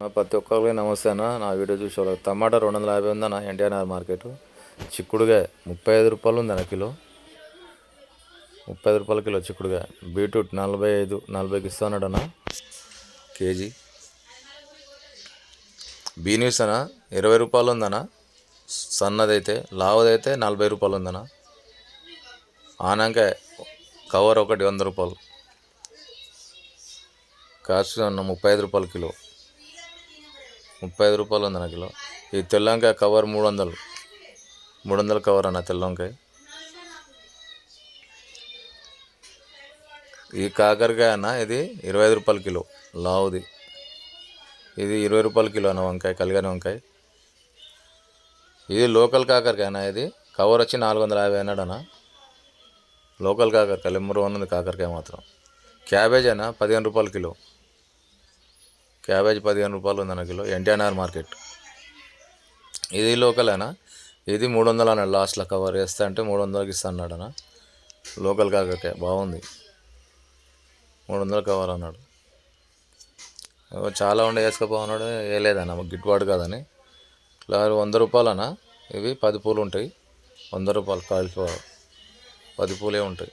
ప్రతి ఒక్కరికి నమస్తే అన్న. నా వీడియో చూసే టమాటా 250 ఉందన్న ఎన్టీఆర్ మార్కెట్. చిక్కుడుగా 35 రూపాయలు ఉందన్న కిలో. 35 రూపాయల కిలో చిక్కుడుగా. బీట్రూట్ 45-40కి ఇస్తానడన్న కేజీ. బీనీస్ అన్న 20 రూపాయలు ఉందన్న. సన్నదైతే, లావుదైతే 40 రూపాయలు ఉందన్న. ఆనంకాయ కవర్ ఒకటి 100 రూపాయలు. కాస్ట్ అన్న 35 రూపాయల కిలో. 35 రూపాయలు ఉందన్న కిలో. ఈ తెల్లంకాయ కవర్ 300 కవర్ అన్న తెల్లంకాయ. ఈ కాకరకాయ అన్న ఇది 25 రూపాయల కిలో లావుది. ఇది 20 రూపాయల కిలో అన్న వంకాయ, కలిగాని వంకాయ. ఇది లోకల్ కాకరకాయ అన్న. ఇది కవర్ వచ్చి 450 అన్నాడు అన్న. లోకల్ కాకరకాయ నెంబర్ 1 ఉంది కాకరకాయ మాత్రం. క్యాబేజ్ అన్న 15 రూపాయల కిలో. క్యాబేజ్ 15 రూపాయలు ఉందన్న కిలో. ఎన్టీఆర్ మార్కెట్. ఇది లోకల్ అన్న. ఇది 300 అన్నాడు లాస్ట్లో. కవర్ వేస్తా అంటే 300కి ఇస్తా అన్నాడు అన్న. లోకల్ కాకరకాయ బాగుంది. 300 కవర్ అన్నాడు. చాలా ఉండే వేసుకపోన్నాడు, వేయలేదన్న, గిట్టుబాటు కాదని. ఇట్లా 100 రూపాయలు అన్న. ఇవి 10 పూలు ఉంటాయి. 100 రూపాయలు కాలిఫ్లవర్ 10 పూలే ఉంటాయి.